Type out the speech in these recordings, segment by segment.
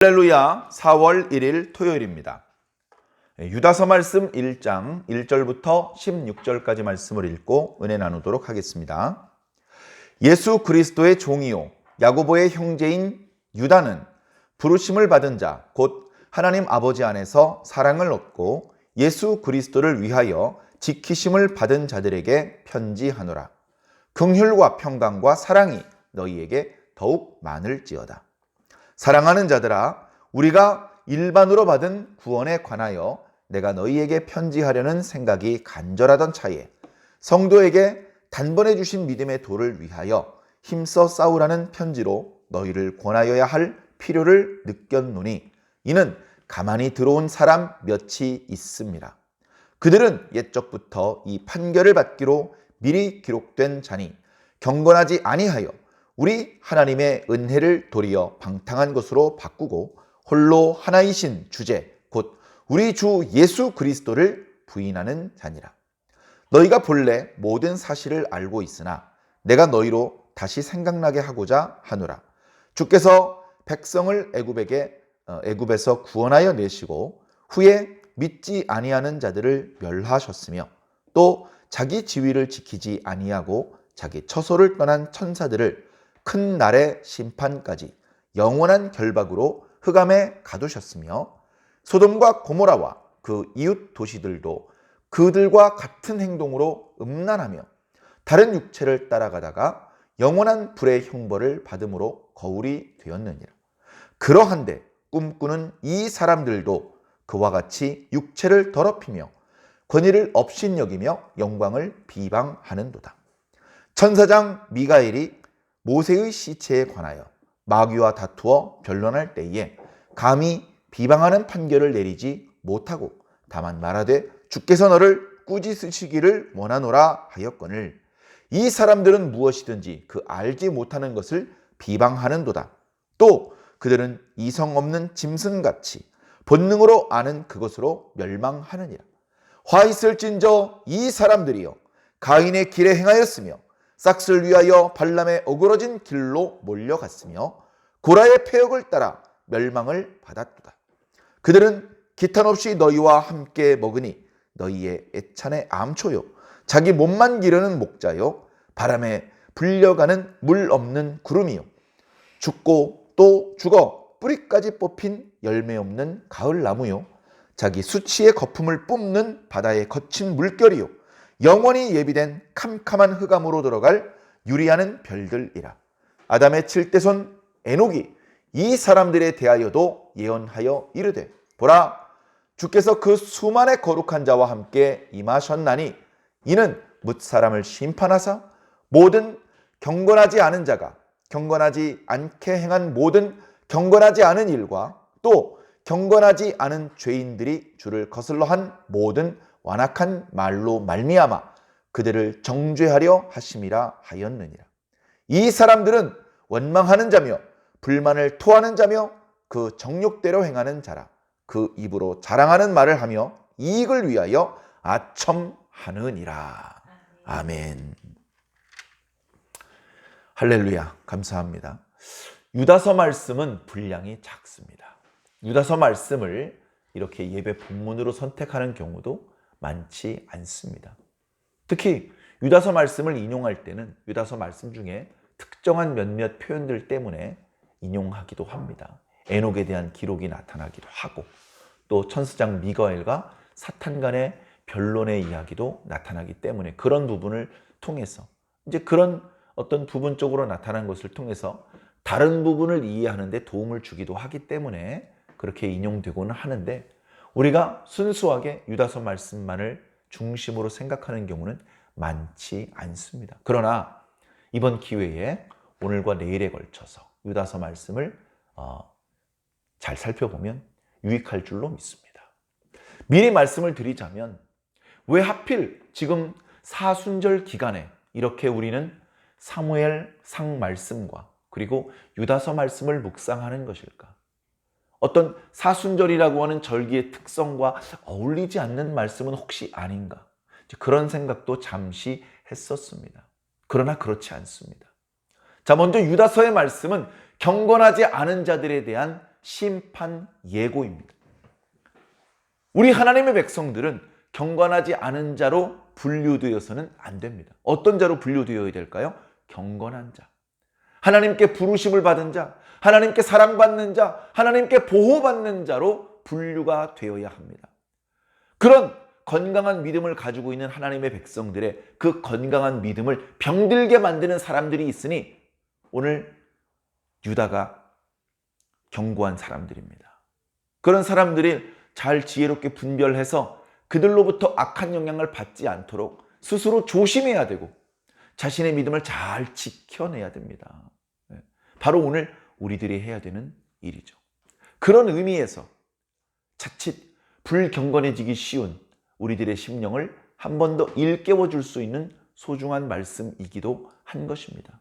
할렐루야. 4월 1일 토요일입니다. 유다서 말씀 1장 1절부터 16절까지 말씀을 읽고 은혜 나누도록 하겠습니다. 예수 그리스도의 종이요 야고보의 형제인 유다는 부르심을 받은 자 곧 하나님 아버지 안에서 사랑을 얻고 예수 그리스도를 위하여 지키심을 받은 자들에게 편지하노라. 긍휼과 평강과 사랑이 너희에게 더욱 많을지어다. 사랑하는 자들아, 우리가 일반으로 받은 구원에 관하여 내가 너희에게 편지하려는 생각이 간절하던 차에 성도에게 단번에 주신 믿음의 도를 위하여 힘써 싸우라는 편지로 너희를 권하여야 할 필요를 느꼈노니 이는 가만히 들어온 사람 몇이 있습니다. 그들은 옛적부터 이 판결을 받기로 미리 기록된 자니 경건하지 아니하여 우리 하나님의 은혜를 도리어 방탕한 것으로 바꾸고 홀로 하나이신 주제 곧 우리 주 예수 그리스도를 부인하는 자니라. 너희가 본래 모든 사실을 알고 있으나 내가 너희로 다시 생각나게 하고자 하노라. 주께서 백성을 애굽에서 구원하여 내시고 후에 믿지 아니하는 자들을 멸하셨으며 또 자기 지위를 지키지 아니하고 자기 처소를 떠난 천사들을 큰 날의 심판까지 영원한 결박으로 흑암에 가두셨으며 소돔과 고모라와 그 이웃 도시들도 그들과 같은 행동으로 음란하며 다른 육체를 따라가다가 영원한 불의 형벌을 받음으로 거울이 되었느니라. 그러한데 꿈꾸는 이 사람들도 그와 같이 육체를 더럽히며 권위를 업신여기며 영광을 비방하는도다. 천사장 미가엘이 모세의 시체에 관하여 마귀와 다투어 변론할 때에 감히 비방하는 판결을 내리지 못하고 다만 말하되 주께서 너를 꾸짖으시기를 원하노라 하였거늘 이 사람들은 무엇이든지 그 알지 못하는 것을 비방하는도다. 또 그들은 이성 없는 짐승같이 본능으로 아는 그것으로 멸망하느니라. 화 있을진저 이 사람들이여 가인의 길에 행하였으며 싹을 위하여 발람의 어그러진 길로 몰려갔으며 고라의 패역을 따라 멸망을 받았도다. 그들은 기탄 없이 너희와 함께 먹으니 너희의 애찬의 암초요 자기 몸만 기르는 목자요 바람에 불려가는 물 없는 구름이요 죽고 또 죽어 뿌리까지 뽑힌 열매 없는 가을 나무요 자기 수치의 거품을 뿜는 바다의 거친 물결이요 영원히 예비된 캄캄한 흑암으로 들어갈 유리하는 별들이라. 아담의 7대손 에녹이 이 사람들에 대하여도 예언하여 이르되 보라 주께서 그 수만의 거룩한 자와 함께 임하셨나니 이는 뭇 사람을 심판하사 모든 경건하지 않은 자가 경건하지 않게 행한 모든 경건하지 않은 일과 또 경건하지 않은 죄인들이 주를 거슬러 한 모든 완악한 말로 말미암아 그들을 정죄하려 하심이라 하였느니라. 이 사람들은 원망하는 자며 불만을 토하는 자며 그 정욕대로 행하는 자라. 그 입으로 자랑하는 말을 하며 이익을 위하여 아첨하느니라. 아멘. 할렐루야. 감사합니다. 유다서 말씀은 분량이 작습니다. 유다서 말씀을 이렇게 예배 본문으로 선택하는 경우도 많지 않습니다. 특히 유다서 말씀을 인용할 때는 유다서 말씀 중에 특정한 몇몇 표현들 때문에 인용하기도 합니다. 에녹에 대한 기록이 나타나기도 하고 또 천사장 미가엘과 사탄 간의 변론의 이야기도 나타나기 때문에 그런 부분을 통해서 이제 그런 어떤 부분적으로 나타난 것을 통해서 다른 부분을 이해하는 데 도움을 주기도 하기 때문에 그렇게 인용되고는 하는데 우리가 순수하게 유다서 말씀만을 중심으로 생각하는 경우는 많지 않습니다. 그러나 이번 기회에 오늘과 내일에 걸쳐서 유다서 말씀을 잘 살펴보면 유익할 줄로 믿습니다. 미리 말씀을 드리자면 왜 하필 지금 사순절 기간에 이렇게 우리는 사무엘상 말씀과 그리고 유다서 말씀을 묵상하는 것일까? 어떤 사순절이라고 하는 절기의 특성과 어울리지 않는 말씀은 혹시 아닌가? 그런 생각도 잠시 했었습니다. 그러나 그렇지 않습니다. 자, 먼저 유다서의 말씀은 경건하지 않은 자들에 대한 심판 예고입니다. 우리 하나님의 백성들은 경건하지 않은 자로 분류되어서는 안 됩니다. 어떤 자로 분류되어야 될까요? 경건한 자. 하나님께 부르심을 받은 자, 하나님께 사랑받는 자, 하나님께 보호받는 자로 분류가 되어야 합니다. 그런 건강한 믿음을 가지고 있는 하나님의 백성들의 그 건강한 믿음을 병들게 만드는 사람들이 있으니 오늘 유다가 경고한 사람들입니다. 그런 사람들이 잘 지혜롭게 분별해서 그들로부터 악한 영향을 받지 않도록 스스로 조심해야 되고 자신의 믿음을 잘 지켜내야 됩니다. 바로 오늘 우리들이 해야 되는 일이죠. 그런 의미에서 자칫 불경건해지기 쉬운 우리들의 심령을 한 번 더 일깨워 줄 수 있는 소중한 말씀이기도 한 것입니다.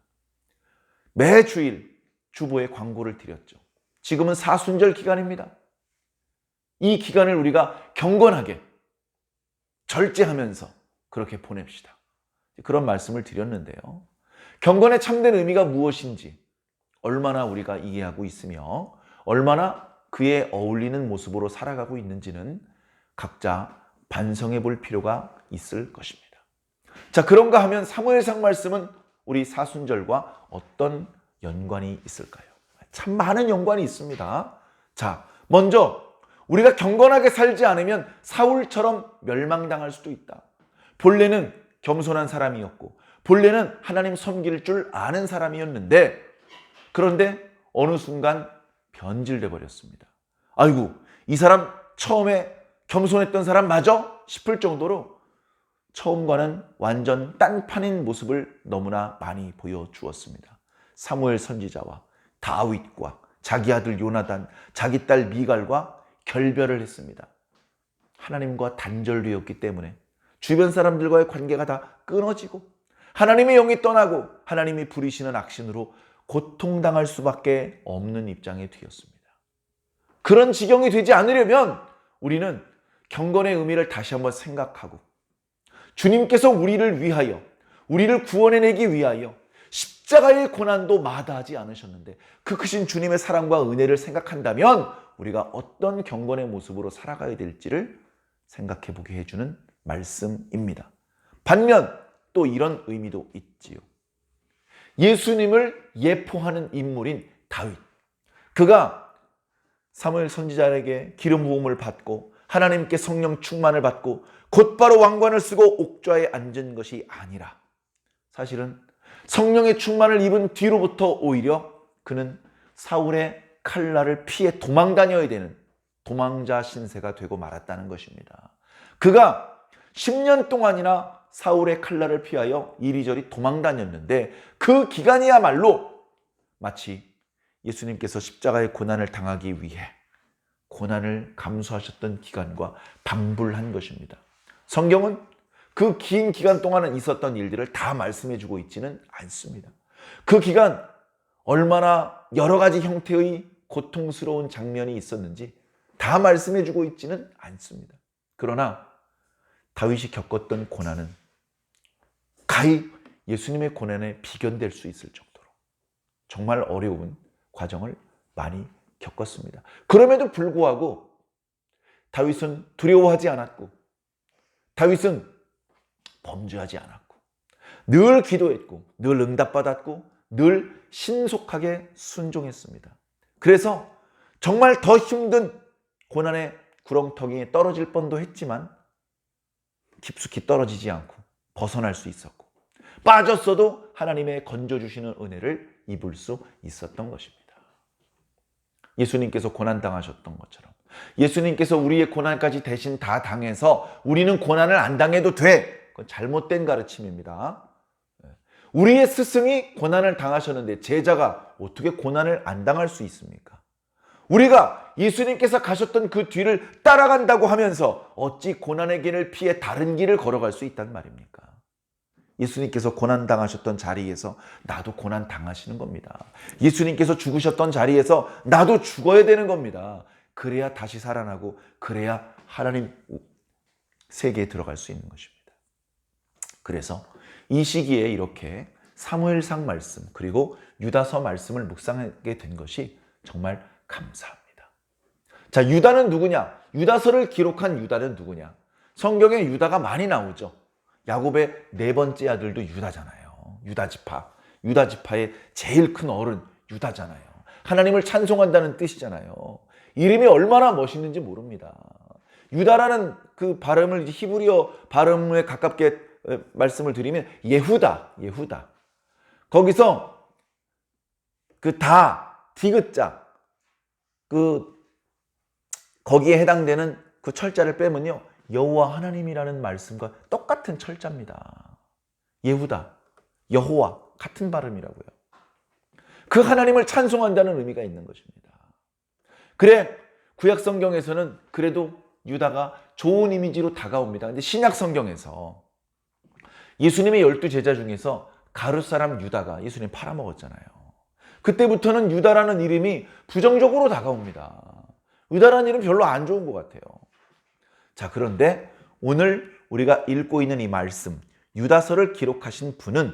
매 주일 주보에 광고를 드렸죠. 지금은 사순절 기간입니다. 이 기간을 우리가 경건하게 절제하면서 그렇게 보냅시다. 그런 말씀을 드렸는데요. 경건의 참된 의미가 무엇인지 얼마나 우리가 이해하고 있으며 얼마나 그에 어울리는 모습으로 살아가고 있는지는 각자 반성해 볼 필요가 있을 것입니다. 자, 그런가 하면 사무엘상 말씀은 우리 사순절과 어떤 연관이 있을까요? 참 많은 연관이 있습니다. 자, 먼저 우리가 경건하게 살지 않으면 사울처럼 멸망당할 수도 있다. 본래는 겸손한 사람이었고 본래는 하나님 섬길 줄 아는 사람이었는데 그런데 어느 순간 변질돼 버렸습니다. 아이고, 이 사람 처음에 겸손했던 사람 맞아? 싶을 정도로 처음과는 완전 딴판인 모습을 너무나 많이 보여주었습니다. 사무엘 선지자와 다윗과 자기 아들 요나단, 자기 딸 미갈과 결별을 했습니다. 하나님과 단절되었기 때문에 주변 사람들과의 관계가 다 끊어지고 하나님의 영이 떠나고 하나님이 부리시는 악신으로 고통당할 수밖에 없는 입장에 되었습니다. 그런 지경이 되지 않으려면 우리는 경건의 의미를 다시 한번 생각하고 주님께서 우리를 위하여 우리를 구원해내기 위하여 십자가의 고난도 마다하지 않으셨는데 그 크신 주님의 사랑과 은혜를 생각한다면 우리가 어떤 경건의 모습으로 살아가야 될지를 생각해 보게 해주는 말씀입니다. 반면 또 이런 의미도 있지요. 예수님을 예포하는 인물인 다윗. 그가 사무엘 선지자에게 기름 부음을 받고 하나님께 성령 충만을 받고 곧바로 왕관을 쓰고 옥좌에 앉은 것이 아니라 사실은 성령의 충만을 입은 뒤로부터 오히려 그는 사울의 칼날을 피해 도망 다녀야 되는 도망자 신세가 되고 말았다는 것입니다. 그가 10년 동안이나 사울의 칼날을 피하여 이리저리 도망 다녔는데 그 기간이야말로 마치 예수님께서 십자가의 고난을 당하기 위해 고난을 감수하셨던 기간과 반불한 것입니다. 성경은 그 긴 기간 동안은 있었던 일들을 다 말씀해주고 있지는 않습니다. 그 기간 얼마나 여러 가지 형태의 고통스러운 장면이 있었는지 다 말씀해주고 있지는 않습니다. 그러나 다윗이 겪었던 고난은 가히 예수님의 고난에 비견될 수 있을 정도로 정말 어려운 과정을 많이 겪었습니다. 그럼에도 불구하고 다윗은 두려워하지 않았고 다윗은 범죄하지 않았고 늘 기도했고 늘 응답받았고 늘 신속하게 순종했습니다. 그래서 정말 더 힘든 고난의 구렁텅이에 떨어질 뻔도 했지만 깊숙이 떨어지지 않고 벗어날 수 있었고 빠졌어도 하나님의 건져주시는 은혜를 입을 수 있었던 것입니다. 예수님께서 고난당하셨던 것처럼 예수님께서 우리의 고난까지 대신 다 당해서 우리는 고난을 안 당해도 돼. 그건 잘못된 가르침입니다. 우리의 스승이 고난을 당하셨는데 제자가 어떻게 고난을 안 당할 수 있습니까? 우리가 예수님께서 가셨던 그 뒤를 따라간다고 하면서 어찌 고난의 길을 피해 다른 길을 걸어갈 수 있단 말입니까? 예수님께서 고난 당하셨던 자리에서 나도 고난 당하시는 겁니다. 예수님께서 죽으셨던 자리에서 나도 죽어야 되는 겁니다. 그래야 다시 살아나고 그래야 하나님 세계에 들어갈 수 있는 것입니다. 그래서 이 시기에 이렇게 사무엘상 말씀 그리고 유다서 말씀을 묵상하게 된 것이 정말 감사합니다. 자, 유다는 누구냐? 유다서를 기록한 유다는 누구냐? 성경에 유다가 많이 나오죠. 야곱의 네 번째 아들도 유다잖아요. 유다 지파. 유다 지파의 제일 큰 어른 유다잖아요. 하나님을 찬송한다는 뜻이잖아요. 이름이 얼마나 멋있는지 모릅니다. 유다라는 그 발음을 히브리어 발음에 가깝게 말씀을 드리면 예후다. 거기서 그 디귿자 거기에 해당되는 그 철자를 빼면요, 여호와 하나님이라는 말씀과 똑같은 철자입니다. 예후다, 여호와 같은 발음이라고요. 그 하나님을 찬송한다는 의미가 있는 것입니다. 그래, 구약 성경에서는 그래도 유다가 좋은 이미지로 다가옵니다. 근데 신약 성경에서 예수님의 12제자 중에서 가룟 사람 유다가 예수님 팔아먹었잖아요. 그때부터는 유다라는 이름이 부정적으로 다가옵니다. 유다라는 이름 별로 안 좋은 것 같아요. 자, 그런데 오늘 우리가 읽고 있는 이 말씀, 유다서를 기록하신 분은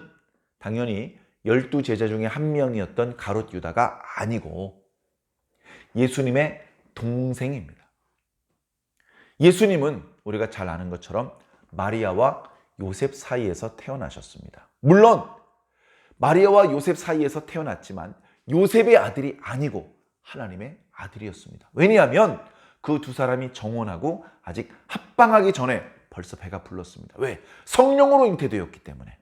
당연히 12제자 중에 한 명이었던 가롯 유다가 아니고 예수님의 동생입니다. 예수님은 우리가 잘 아는 것처럼 마리아와 요셉 사이에서 태어나셨습니다. 물론 마리아와 요셉 사이에서 태어났지만 요셉의 아들이 아니고 하나님의 아들이었습니다. 왜냐하면 그 두 사람이 정혼하고 아직 합방하기 전에 벌써 배가 불렀습니다. 왜? 성령으로 잉태되었기 때문에.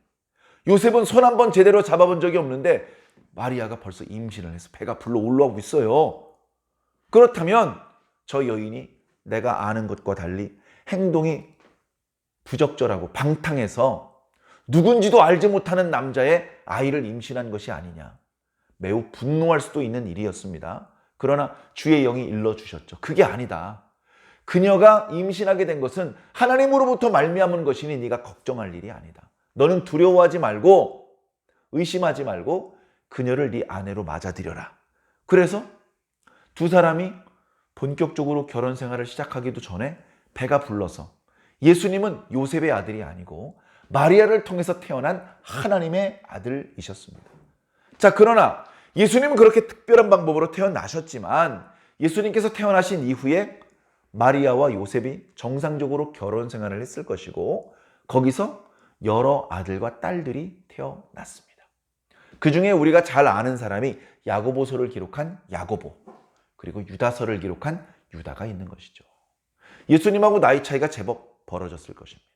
요셉은 손 한 번 제대로 잡아본 적이 없는데 마리아가 벌써 임신을 해서 배가 불러 올라오고 있어요. 그렇다면 저 여인이 내가 아는 것과 달리 행동이 부적절하고 방탕해서 누군지도 알지 못하는 남자의 아이를 임신한 것이 아니냐. 매우 분노할 수도 있는 일이었습니다. 그러나 주의 영이 일러주셨죠. 그게 아니다. 그녀가 임신하게 된 것은 하나님으로부터 말미암은 것이니 네가 걱정할 일이 아니다. 너는 두려워하지 말고 의심하지 말고 그녀를 네 아내로 맞아들여라. 그래서 두 사람이 본격적으로 결혼 생활을 시작하기도 전에 배가 불러서 예수님은 요셉의 아들이 아니고 마리아를 통해서 태어난 하나님의 아들이셨습니다. 자, 그러나 예수님은 그렇게 특별한 방법으로 태어나셨지만 예수님께서 태어나신 이후에 마리아와 요셉이 정상적으로 결혼 생활을 했을 것이고 거기서 여러 아들과 딸들이 태어났습니다. 그 중에 우리가 잘 아는 사람이 야고보서를 기록한 야고보, 그리고 유다서를 기록한 유다가 있는 것이죠. 예수님하고 나이 차이가 제법 벌어졌을 것입니다.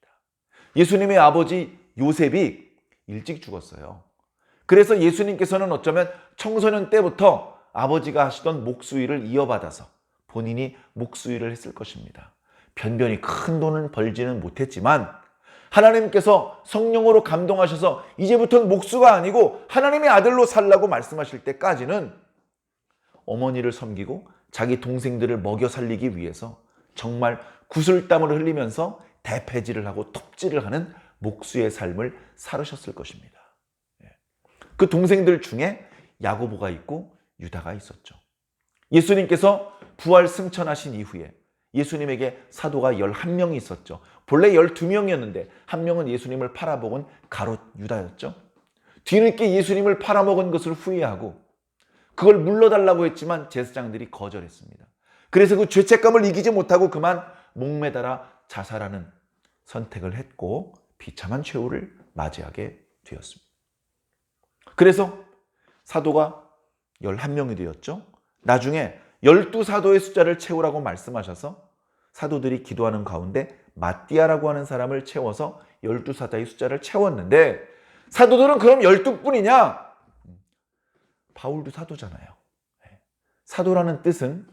예수님의 아버지 요셉이 일찍 죽었어요. 그래서 예수님께서는 어쩌면 청소년 때부터 아버지가 하시던 목수일을 이어받아서 본인이 목수일을 했을 것입니다. 변변히 큰 돈을 벌지는 못했지만 하나님께서 성령으로 감동하셔서 이제부터는 목수가 아니고 하나님의 아들로 살라고 말씀하실 때까지는 어머니를 섬기고 자기 동생들을 먹여 살리기 위해서 정말 구슬땀을 흘리면서 대패질을 하고 톱질을 하는 목수의 삶을 살으셨을 것입니다. 그 동생들 중에 야고보가 있고 유다가 있었죠. 예수님께서 부활 승천하신 이후에 예수님에게 사도가 11명이 있었죠. 본래 12명이었는데 한 명은 예수님을 팔아먹은 가롯 유다였죠. 뒤늦게 예수님을 팔아먹은 것을 후회하고 그걸 물러달라고 했지만 제사장들이 거절했습니다. 그래서 그 죄책감을 이기지 못하고 그만 목매달아 자살하는 선택을 했고 비참한 최후를 맞이하게 되었습니다. 그래서 사도가 11명이 되었죠. 나중에 12사도의 숫자를 채우라고 말씀하셔서 사도들이 기도하는 가운데 마띠아라고 하는 사람을 채워서 12사도의 숫자를 채웠는데 사도들은 그럼 12뿐이냐? 바울도 사도잖아요. 사도라는 뜻은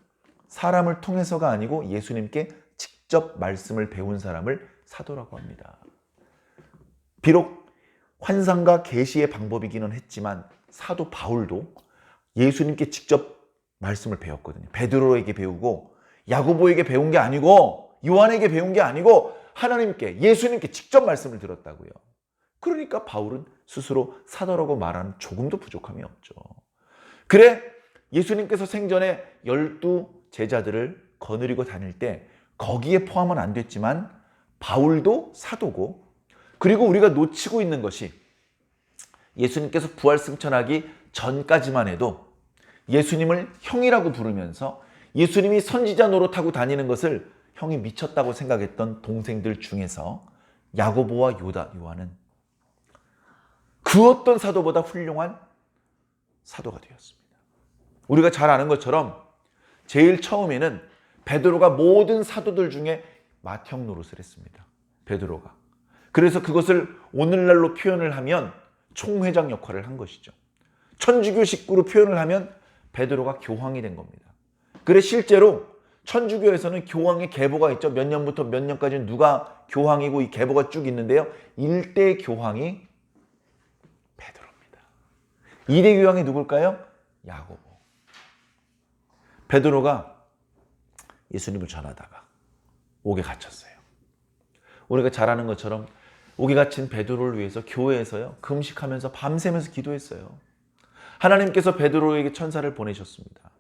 사람을 통해서가 아니고 예수님께 직접 말씀을 배운 사람을 사도라고 합니다. 비록 환상과 계시의 방법이기는 했지만 사도 바울도 예수님께 직접 말씀을 배웠거든요. 베드로에게 배우고 야고보에게 배운 게 아니고 요한에게 배운 게 아니고 하나님께 예수님께 직접 말씀을 들었다고요. 그러니까 바울은 스스로 사도라고 말하는 조금도 부족함이 없죠. 그래 예수님께서 생전에 12제자들을 거느리고 다닐 때 거기에 포함은 안 됐지만 바울도 사도고 그리고 우리가 놓치고 있는 것이 예수님께서 부활 승천하기 전까지만 해도 예수님을 형이라고 부르면서 예수님이 선지자 노릇하고 다니는 것을 형이 미쳤다고 생각했던 동생들 중에서 야고보와 요한은 그 어떤 사도보다 훌륭한 사도가 되었습니다. 우리가 잘 아는 것처럼 제일 처음에는 베드로가 모든 사도들 중에 맏형 노릇을 했습니다. 베드로가. 그래서 그것을 오늘날로 표현을 하면 총회장 역할을 한 것이죠. 천주교 식구로 표현을 하면 베드로가 교황이 된 겁니다. 그래 실제로 천주교에서는 교황의 계보가 있죠. 몇 년부터 몇 년까지는 누가 교황이고 이 계보가 쭉 있는데요. 1대 교황이 베드로입니다. 2대 교황이 누굴까요? 야고보. 베드로가 예수님을 전하다가 옥에 갇혔어요. 우리가 잘 아는 것처럼 옥에 갇힌 베드로를 위해서 교회에서요 금식하면서 밤새면서 기도했어요. 하나님께서 베드로에게 천사를 보내셨습니다.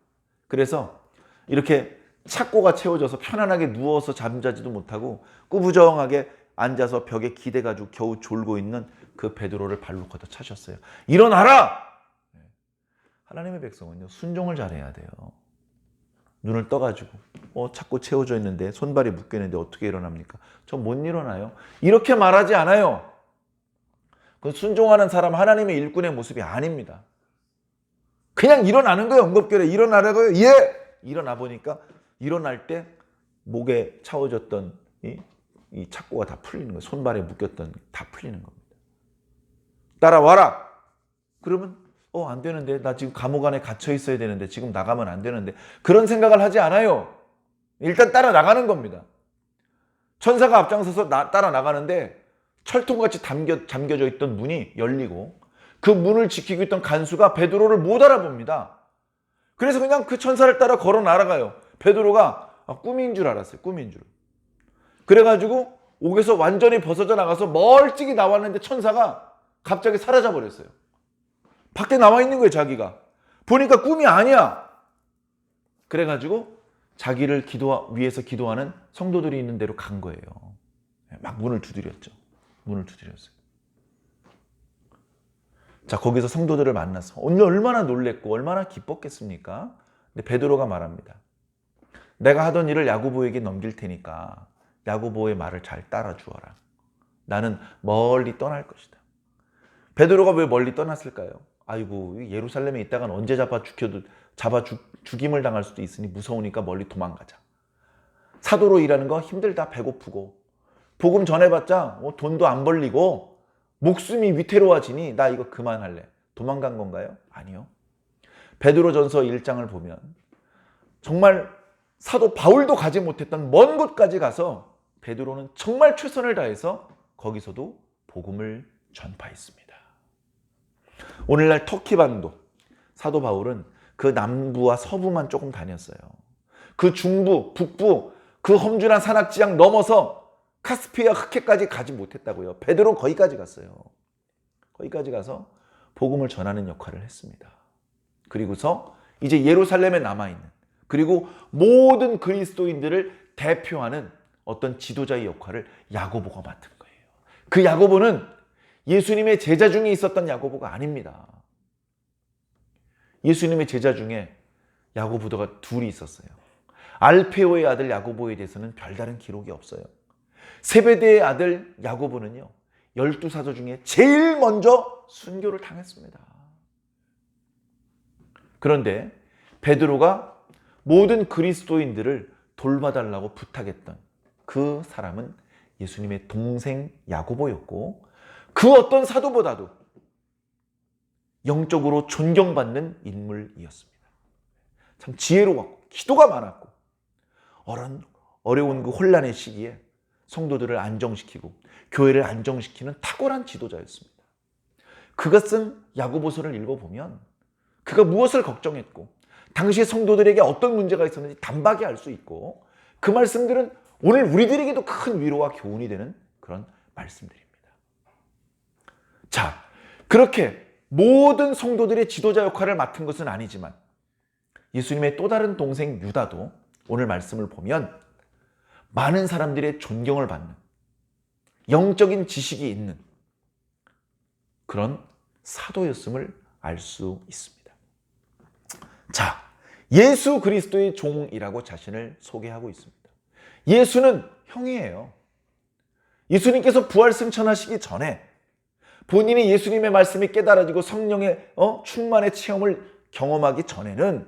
그래서 이렇게 착고가 채워져서 편안하게 누워서 잠자지도 못하고 꾸부정하게 앉아서 벽에 기대가지고 겨우 졸고 있는 그 베드로를 발로 걷어차셨어요. 일어나라! 하나님의 백성은요 순종을 잘해야 돼요. 눈을 떠가지고 착고 채워져 있는데 손발이 묶여 있는데 어떻게 일어납니까? 저 못 일어나요. 이렇게 말하지 않아요. 그건 순종하는 사람 하나님의 일꾼의 모습이 아닙니다. 그냥 일어나는 거예요. 응급결에 일어나라고요. 예! 일어나 보니까 일어날 때 목에 차워졌던 이 착고가 다 풀리는 거예요. 손발에 묶였던 다 풀리는 겁니다. 따라와라! 그러면 안 되는데 나 지금 감옥 안에 갇혀 있어야 되는데 지금 나가면 안 되는데 그런 생각을 하지 않아요. 일단 따라 나가는 겁니다. 천사가 앞장서서 따라 나가는데 철통같이 잠겨져 있던 문이 열리고 그 문을 지키고 있던 간수가 베드로를 못 알아봅니다. 그래서 그냥 그 천사를 따라 걸어 날아가요. 베드로가 꿈인 줄 알았어요. 꿈인 줄. 그래가지고 옥에서 완전히 벗어져 나가서 멀찍이 나왔는데 천사가 갑자기 사라져 버렸어요. 밖에 나와 있는 거예요, 자기가. 보니까 꿈이 아니야. 그래가지고 자기를 위해서 기도하는 성도들이 있는 데로 간 거예요. 막 문을 두드렸죠. 문을 두드렸어요. 자, 거기서 성도들을 만나서 얼마나 놀랬고 얼마나 기뻤겠습니까? 근데 베드로가 말합니다. 내가 하던 일을 야고보에게 넘길 테니까 야고보의 말을 잘 따라 주어라. 나는 멀리 떠날 것이다. 베드로가 왜 멀리 떠났을까요? 아이고 예루살렘에 있다간 언제 죽임을 당할 수도 있으니 무서우니까 멀리 도망가자. 사도로 일하는 거 힘들다. 배고프고 복음 전해봤자 돈도 안 벌리고 목숨이 위태로워지니 나 이거 그만할래. 도망간 건가요? 아니요. 베드로전서 1장을 보면 정말 사도 바울도 가지 못했던 먼 곳까지 가서 베드로는 정말 최선을 다해서 거기서도 복음을 전파했습니다. 오늘날 터키 반도 사도 바울은 그 남부와 서부만 조금 다녔어요. 그 중부, 북부, 그 험준한 산악지향 넘어서 카스피아 흑해까지 가지 못했다고요. 베드로 거기까지 갔어요. 거기까지 가서 복음을 전하는 역할을 했습니다. 그리고서 이제 예루살렘에 남아있는 그리고 모든 그리스도인들을 대표하는 어떤 지도자의 역할을 야고보가 맡은 거예요. 그 야고보는 예수님의 제자 중에 있었던 야고보가 아닙니다. 예수님의 제자 중에 야고보가 둘이 있었어요. 알페오의 아들 야고보에 대해서는 별다른 기록이 없어요. 세베대의 아들 야고보는요 12사도 중에 제일 먼저 순교를 당했습니다. 그런데 베드로가 모든 그리스도인들을 돌봐달라고 부탁했던 그 사람은 예수님의 동생 야고보였고 그 어떤 사도보다도 영적으로 존경받는 인물이었습니다. 참 지혜로웠고 기도가 많았고 어려운 그 혼란의 시기에 성도들을 안정시키고 교회를 안정시키는 탁월한 지도자였습니다. 그가 쓴 야고보서를 읽어보면 그가 무엇을 걱정했고 당시 성도들에게 어떤 문제가 있었는지 단박에 알 수 있고 그 말씀들은 오늘 우리들에게도 큰 위로와 교훈이 되는 그런 말씀들입니다. 자, 그렇게 모든 성도들의 지도자 역할을 맡은 것은 아니지만 예수님의 또 다른 동생 유다도 오늘 말씀을 보면 많은 사람들의 존경을 받는 영적인 지식이 있는 그런 사도였음을 알 수 있습니다. 자, 예수 그리스도의 종이라고 자신을 소개하고 있습니다. 예수는 형이에요. 예수님께서 부활 승천하시기 전에 본인이 예수님의 말씀이 깨달아지고 성령의 충만의 체험을 경험하기 전에는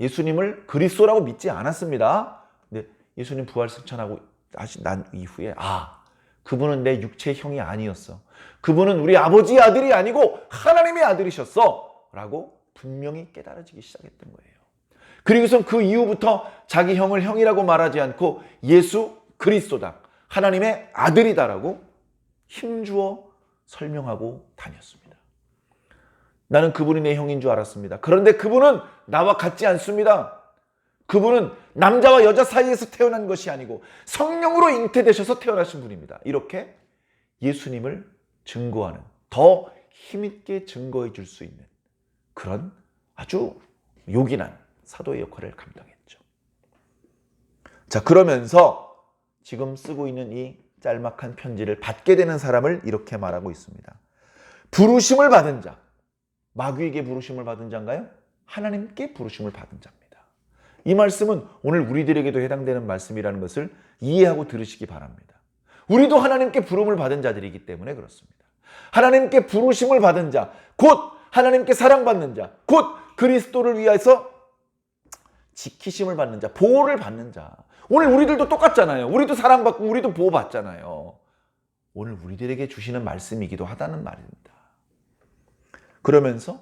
예수님을 그리스도라고 믿지 않았습니다. 근데 예수님 부활 승천하고 난 이후에 그분은 내 육체의 형이 아니었어. 그분은 우리 아버지의 아들이 아니고 하나님의 아들이셨어. 라고 분명히 깨달아지기 시작했던 거예요. 그리고선 그 이후부터 자기 형을 형이라고 말하지 않고 예수 그리스도다, 하나님의 아들이다라고 힘주어 설명하고 다녔습니다. 나는 그분이 내 형인 줄 알았습니다. 그런데 그분은 나와 같지 않습니다. 그분은 남자와 여자 사이에서 태어난 것이 아니고 성령으로 잉태되셔서 태어나신 분입니다. 이렇게 예수님을 증거하는, 더 힘있게 증거해 줄 수 있는 그런 아주 요긴한 사도의 역할을 감당했죠. 자, 그러면서 지금 쓰고 있는 이 짤막한 편지를 받게 되는 사람을 이렇게 말하고 있습니다. 부르심을 받은 자, 마귀에게 부르심을 받은 자인가요? 하나님께 부르심을 받은 자입니다. 이 말씀은 오늘 우리들에게도 해당되는 말씀이라는 것을 이해하고 들으시기 바랍니다. 우리도 하나님께 부름을 받은 자들이기 때문에 그렇습니다. 하나님께 부르심을 받은 자, 곧 하나님께 사랑받는 자, 곧 그리스도를 위해서 지키심을 받는 자, 보호를 받는 자. 오늘 우리들도 똑같잖아요. 우리도 사랑받고 우리도 보호받잖아요. 오늘 우리들에게 주시는 말씀이기도 하다는 말입니다. 그러면서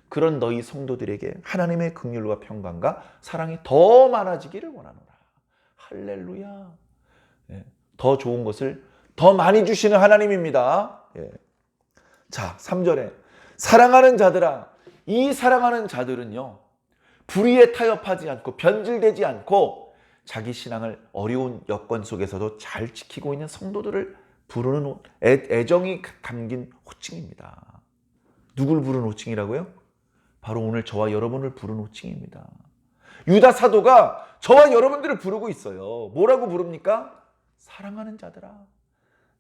그런 너희 성도들에게 하나님의 긍휼과 평강과 사랑이 더 많아지기를 원하노라. 할렐루야. 더 좋은 것을 더 많이 주시는 하나님입니다. 자, 3절에 사랑하는 자들아, 이 사랑하는 자들은요, 불의에 타협하지 않고 변질되지 않고 자기 신앙을 어려운 여건 속에서도 잘 지키고 있는 성도들을 부르는 애정이 담긴 호칭입니다. 누굴 부르는 호칭이라고요? 바로 오늘 저와 여러분을 부르는 호칭입니다. 유다 사도가 저와 여러분들을 부르고 있어요. 뭐라고 부릅니까? 사랑하는 자들아,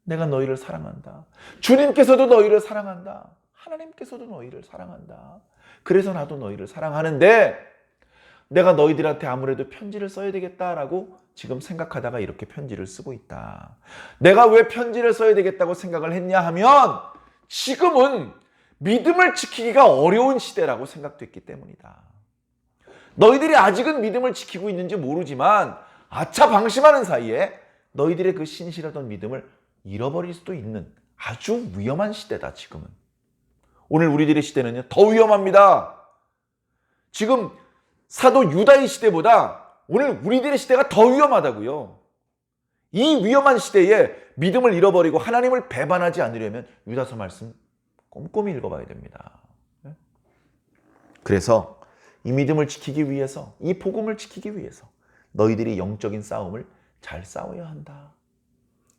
내가 너희를 사랑한다. 주님께서도 너희를 사랑한다. 하나님께서도 너희를 사랑한다. 그래서 나도 너희를 사랑하는데 내가 너희들한테 아무래도 편지를 써야 되겠다라고 지금 생각하다가 이렇게 편지를 쓰고 있다. 내가 왜 편지를 써야 되겠다고 생각을 했냐 하면 지금은 믿음을 지키기가 어려운 시대라고 생각됐기 때문이다. 너희들이 아직은 믿음을 지키고 있는지 모르지만 아차 방심하는 사이에 너희들의 그 신실하던 믿음을 잃어버릴 수도 있는 아주 위험한 시대다. 지금은. 오늘 우리들의 시대는요, 더 위험합니다. 지금 사도 유다의 시대보다 오늘 우리들의 시대가 더 위험하다고요. 이 위험한 시대에 믿음을 잃어버리고 하나님을 배반하지 않으려면 유다서 말씀 꼼꼼히 읽어봐야 됩니다. 그래서 이 믿음을 지키기 위해서, 이 복음을 지키기 위해서 너희들이 영적인 싸움을 잘 싸워야 한다.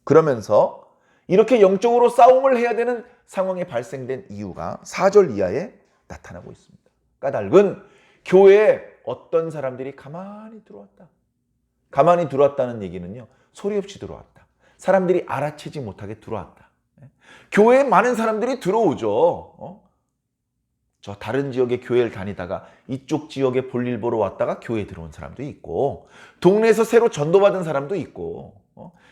그러면서 이렇게 영적으로 싸움을 해야 되는 상황이 발생된 이유가 4절 이하에 나타나고 있습니다. 까닭은 교회에 어떤 사람들이 가만히 들어왔다. 가만히 들어왔다는 얘기는요, 소리 없이 들어왔다. 사람들이 알아채지 못하게 들어왔다. 교회에 많은 사람들이 들어오죠. 저 다른 지역의 교회를 다니다가 이쪽 지역에 볼일 보러 왔다가 교회에 들어온 사람도 있고, 동네에서 새로 전도받은 사람도 있고,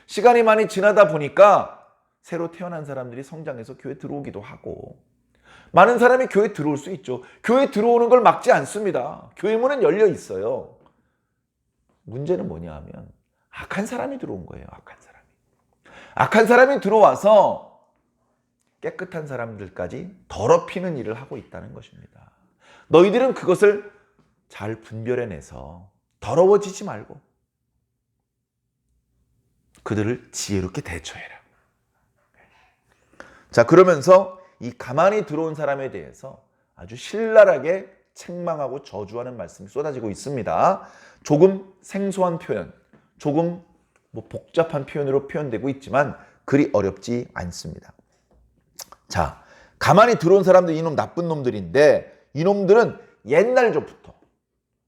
시간이 많이 지나다 보니까 새로 태어난 사람들이 성장해서 교회 들어오기도 하고, 많은 사람이 교회 들어올 수 있죠. 교회 들어오는 걸 막지 않습니다. 교회 문은 열려 있어요. 문제는 뭐냐 하면 악한 사람이 들어온 거예요. 악한 사람이. 악한 사람이 들어와서 깨끗한 사람들까지 더럽히는 일을 하고 있다는 것입니다. 너희들은 그것을 잘 분별해내서 더러워지지 말고 그들을 지혜롭게 대처해라. 자, 그러면서 이 가만히 들어온 사람에 대해서 아주 신랄하게 책망하고 저주하는 말씀이 쏟아지고 있습니다. 조금 생소한 표현, 조금 복잡한 표현으로 표현되고 있지만 그리 어렵지 않습니다. 자, 가만히 들어온 사람들, 이놈 나쁜 놈들인데, 이놈들은 옛날 전부터,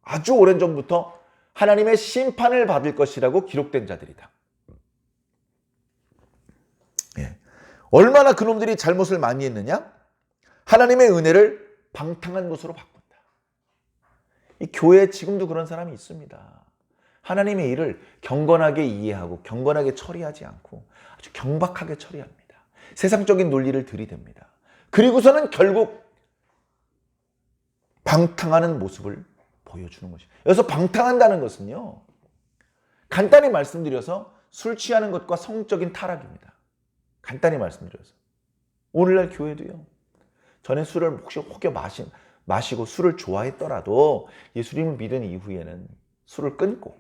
아주 오랜 전부터 하나님의 심판을 받을 것이라고 기록된 자들이다. 얼마나 그놈들이 잘못을 많이 했느냐? 하나님의 은혜를 방탕한 것으로 바꾼다. 이 교회에 지금도 그런 사람이 있습니다. 하나님의 일을 경건하게 이해하고 경건하게 처리하지 않고 아주 경박하게 처리합니다. 세상적인 논리를 들이댑니다. 그리고서는 결국 방탕하는 모습을 보여주는 것이죠. 여기서 방탕한다는 것은요, 간단히 말씀드려서 술 취하는 것과 성적인 타락입니다. 간단히 말씀드려서. 오늘날 교회도요, 전에 술을 혹시 혹여 마시고 술을 좋아했더라도 예수님을 믿은 이후에는 술을 끊고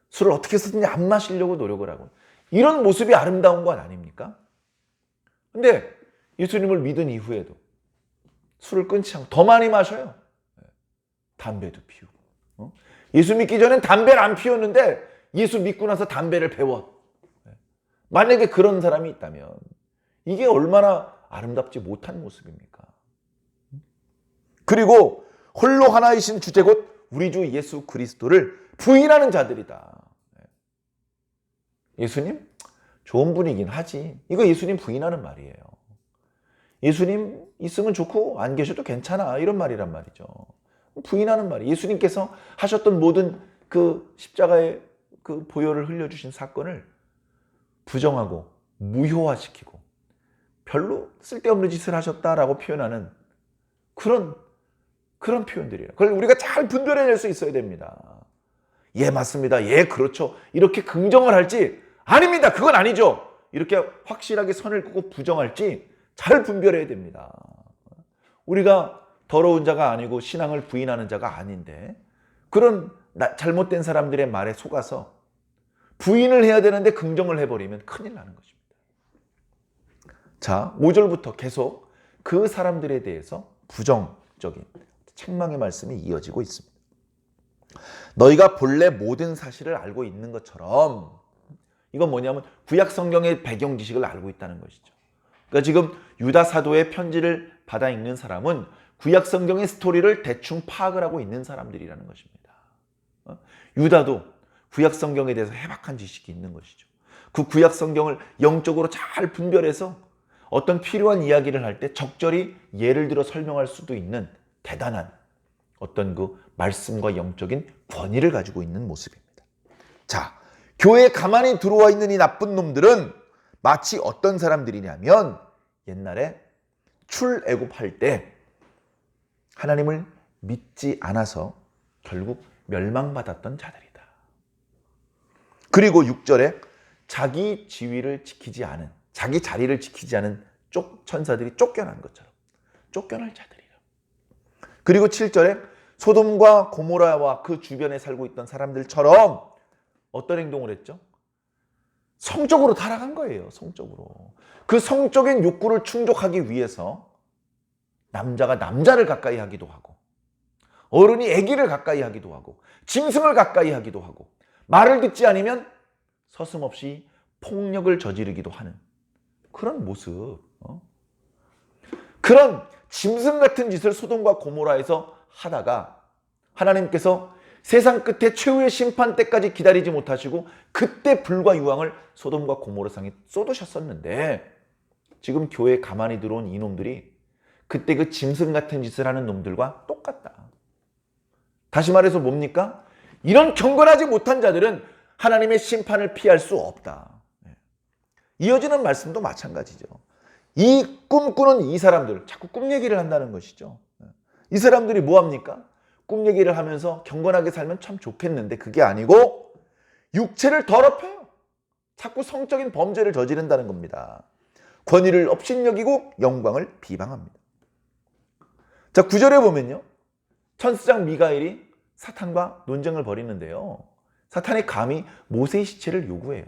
술을 어떻게 해서든지 안 마시려고 노력을 하고, 이런 모습이 아름다운 것 아닙니까? 근데 예수님을 믿은 이후에도 술을 끊지 않고 더 많이 마셔요. 담배도 피우고. 예수 믿기 전엔 담배를 안 피웠는데 예수 믿고 나서 담배를 배워. 만약에 그런 사람이 있다면 이게 얼마나 아름답지 못한 모습입니까? 그리고 홀로 하나이신 주제 곧 우리 주 예수 그리스도를 부인하는 자들이다. 예수님? 좋은 분이긴 하지. 이거 예수님 부인하는 말이에요. 예수님 있으면 좋고 안 계셔도 괜찮아, 이런 말이란 말이죠. 부인하는 말이에요. 예수님께서 하셨던 모든 그 십자가의 그 보혈을 흘려주신 사건을 부정하고 무효화시키고 별로 쓸데없는 짓을 하셨다라고 표현하는 그런 표현들이에요. 그걸 우리가 잘 분별해낼 수 있어야 됩니다. 예, 맞습니다. 예, 그렇죠. 이렇게 긍정을 할지, 아닙니다, 그건 아니죠, 이렇게 확실하게 선을 긋고 부정할지 잘 분별해야 됩니다. 우리가 더러운 자가 아니고 신앙을 부인하는 자가 아닌데 그런 잘못된 사람들의 말에 속아서 부인을 해야 되는데 긍정을 해버리면 큰일 나는 것입니다. 자, 5절부터 계속 그 사람들에 대해서 부정적인 책망의 말씀이 이어지고 있습니다. 너희가 본래 모든 사실을 알고 있는 것처럼, 이건 뭐냐면 구약 성경의 배경 지식을 알고 있다는 것이죠. 그러니까 지금 유다 사도의 편지를 받아 읽는 사람은 구약 성경의 스토리를 대충 파악을 하고 있는 사람들이라는 것입니다. 유다도 구약 성경에 대해서 해박한 지식이 있는 것이죠. 그 구약 성경을 영적으로 잘 분별해서 어떤 필요한 이야기를 할 때 적절히 예를 들어 설명할 수도 있는 대단한 어떤 그 말씀과 영적인 권위를 가지고 있는 모습입니다. 자, 교회에 가만히 들어와 있는 이 나쁜 놈들은 마치 어떤 사람들이냐면 옛날에 출애굽할 때 하나님을 믿지 않아서 결국 멸망받았던 자들이다. 그리고 6절에 자기 지위를 지키지 않은, 자기 자리를 지키지 않은 천사들이 쫓겨난 것처럼 쫓겨날 자들이라. 그리고 7절에 소돔과 고모라와 그 주변에 살고 있던 사람들처럼 어떤 행동을 했죠? 성적으로 타락한 거예요. 성적으로. 그 성적인 욕구를 충족하기 위해서 남자가 남자를 가까이 하기도 하고, 어른이 아기를 가까이 하기도 하고, 짐승을 가까이 하기도 하고, 말을 듣지 않으면 서슴없이 폭력을 저지르기도 하는 그런 모습. 그런 짐승 같은 짓을 소돔과 고모라에서 하다가 하나님께서 세상 끝에 최후의 심판 때까지 기다리지 못하시고 그때 불과 유황을 소돔과 고모라상에 쏟으셨었는데, 지금 교회에 가만히 들어온 이놈들이 그때 그 짐승 같은 짓을 하는 놈들과 똑같다. 다시 말해서 뭡니까? 이런 경건하지 못한 자들은 하나님의 심판을 피할 수 없다. 이어지는 말씀도 마찬가지죠. 이 꿈꾸는 이 사람들, 자꾸 꿈 얘기를 한다는 것이죠. 이 사람들이 뭐합니까? 꿈 얘기를 하면서 경건하게 살면 참 좋겠는데 그게 아니고 육체를 더럽혀요. 자꾸 성적인 범죄를 저지른다는 겁니다. 권위를 업신여기고 영광을 비방합니다. 자, 9절에 보면요, 천사장 미가엘이 사탄과 논쟁을 벌이는데요, 사탄이 감히 모세의 시체를 요구해요.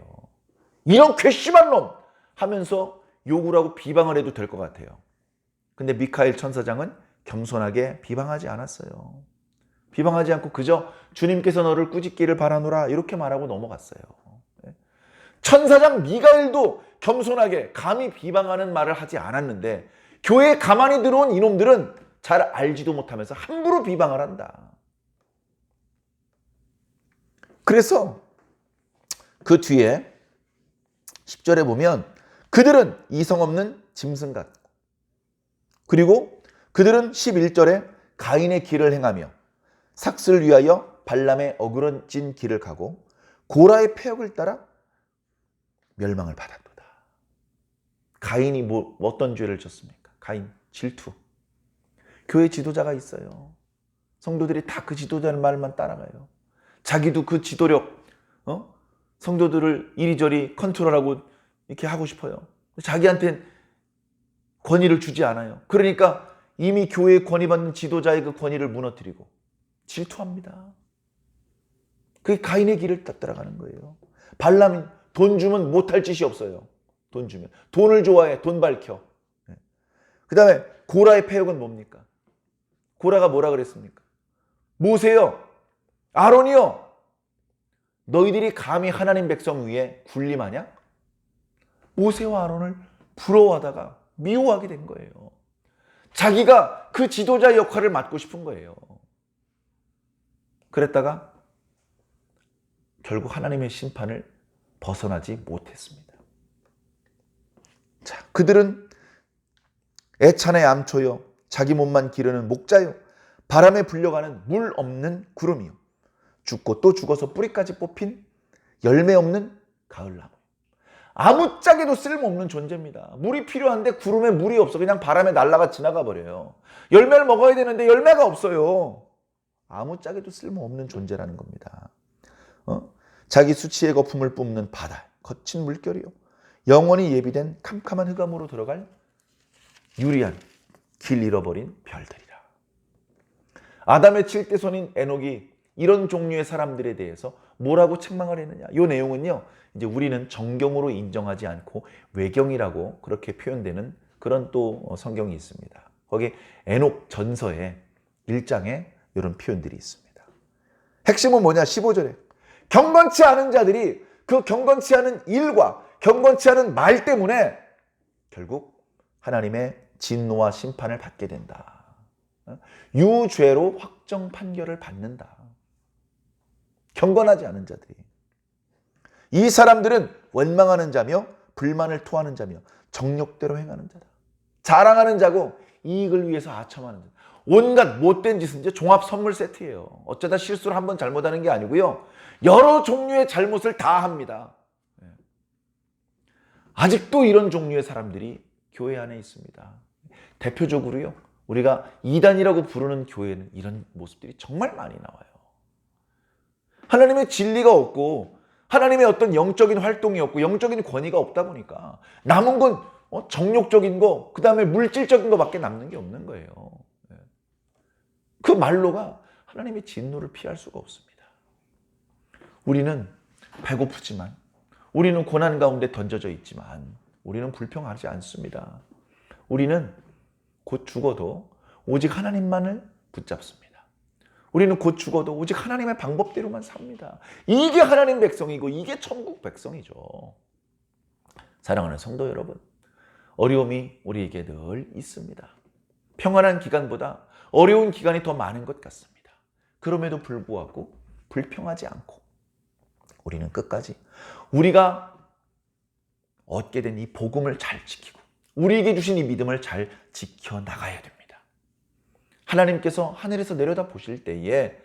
이런 괘씸한 놈 하면서 요구를 하고 비방을 해도 될 것 같아요. 근데 미카엘 천사장은 겸손하게 비방하지 않았어요. 비방하지 않고 그저 주님께서 너를 꾸짖기를 바라노라 이렇게 말하고 넘어갔어요. 천사장 미가엘도 겸손하게 감히 비방하는 말을 하지 않았는데 교회에 가만히 들어온 이놈들은 잘 알지도 못하면서 함부로 비방을 한다. 그래서 그 뒤에 10절에 보면 그들은 이성 없는 짐승 같고, 그리고 그들은 11절에 가인의 길을 행하며 삭슬 위하여 발람의 어그러진 길을 가고 고라의 패역을 따라 멸망을 받았도다. 가인이 어떤 죄를 졌습니까? 가인, 질투. 교회 지도자가 있어요. 성도들이 다 그 지도자의 말만 따라가요. 자기도 그 지도력, 성도들을 이리저리 컨트롤하고 이렇게 하고 싶어요. 자기한테는 권위를 주지 않아요. 그러니까 이미 교회에 권위받는 지도자의 그 권위를 무너뜨리고 질투합니다. 그게 가인의 길을 따라가는 거예요. 발람이 돈 주면 못할 짓이 없어요. 돈 주면. 돈을 좋아해. 돈 밝혀. 그 다음에 고라의 패역은 뭡니까? 고라가 뭐라 그랬습니까? 모세요, 아론이요, 너희들이 감히 하나님 백성 위에 군림하냐? 모세와 아론을 부러워하다가 미워하게 된 거예요. 자기가 그 지도자 역할을 맡고 싶은 거예요. 그랬다가 결국 하나님의 심판을 벗어나지 못했습니다. 자, 그들은 애찬의 암초요, 자기 몸만 기르는 목자요, 바람에 불려가는 물 없는 구름이요, 죽고 또 죽어서 뿌리까지 뽑힌 열매 없는 가을나무. 아무짝에도 쓸모없는 존재입니다. 물이 필요한데 구름에 물이 없어. 그냥 바람에 날아가 지나가 버려요. 열매를 먹어야 되는데 열매가 없어요. 아무짝에도 쓸모없는 존재라는 겁니다. 자기 수치의 거품을 뿜는 바다, 거친 물결이요, 영원히 예비된 캄캄한 흑암으로 들어갈 유리한 길 잃어버린 별들이라. 아담의 7대 손인 에녹이 이런 종류의 사람들에 대해서 뭐라고 책망을 했느냐? 이 내용은요, 이제 우리는 정경으로 인정하지 않고 외경이라고 그렇게 표현되는 그런 또 성경이 있습니다. 거기 에녹 전서에 1장에 이런 표현들이 있습니다. 핵심은 뭐냐? 15절에 경건치 않은 자들이 그 경건치 않은 일과 경건치 않은 말 때문에 결국 하나님의 진노와 심판을 받게 된다. 유죄로 확정 판결을 받는다. 경건하지 않은 자들이. 이 사람들은 원망하는 자며 불만을 토하는 자며 정욕대로 행하는 자다. 자랑하는 자고 이익을 위해서 아첨하는 자. 온갖 못된 짓은 이제 종합 선물 세트예요. 어쩌다 실수를 한번 잘못하는 게 아니고요, 여러 종류의 잘못을 다 합니다. 아직도 이런 종류의 사람들이 교회 안에 있습니다. 대표적으로요, 우리가 이단이라고 부르는 교회는 이런 모습들이 정말 많이 나와요. 하나님의 진리가 없고 하나님의 어떤 영적인 활동이 없고 영적인 권위가 없다 보니까 남은 건 정욕적인 거, 그 다음에 물질적인 거밖에 남는 게 없는 거예요. 그 말로가 하나님의 진노를 피할 수가 없습니다. 우리는 배고프지만, 우리는 고난 가운데 던져져 있지만 우리는 불평하지 않습니다. 우리는 곧 죽어도 오직 하나님만을 붙잡습니다. 우리는 곧 죽어도 오직 하나님의 방법대로만 삽니다. 이게 하나님 백성이고 이게 천국 백성이죠. 사랑하는 성도 여러분, 어려움이 우리에게 늘 있습니다. 평안한 기간보다 어려운 기간이 더 많은 것 같습니다. 그럼에도 불구하고 불평하지 않고 우리는 끝까지 우리가 얻게 된 이 복음을 잘 지키고 우리에게 주신 이 믿음을 잘 지켜나가야 됩니다. 하나님께서 하늘에서 내려다 보실 때에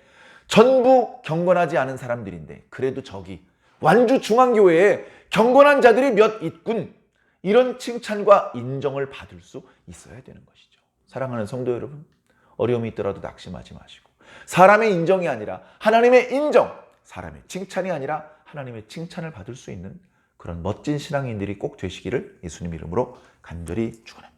전부 경건하지 않은 사람들인데 그래도 저기 완주 중앙교회에 경건한 자들이 몇 있군, 이런 칭찬과 인정을 받을 수 있어야 되는 것이죠. 사랑하는 성도 여러분, 어려움이 있더라도 낙심하지 마시고 사람의 인정이 아니라 하나님의 인정, 사람의 칭찬이 아니라 하나님의 칭찬을 받을 수 있는 그런 멋진 신앙인들이 꼭 되시기를 예수님 이름으로 간절히 축원합니다.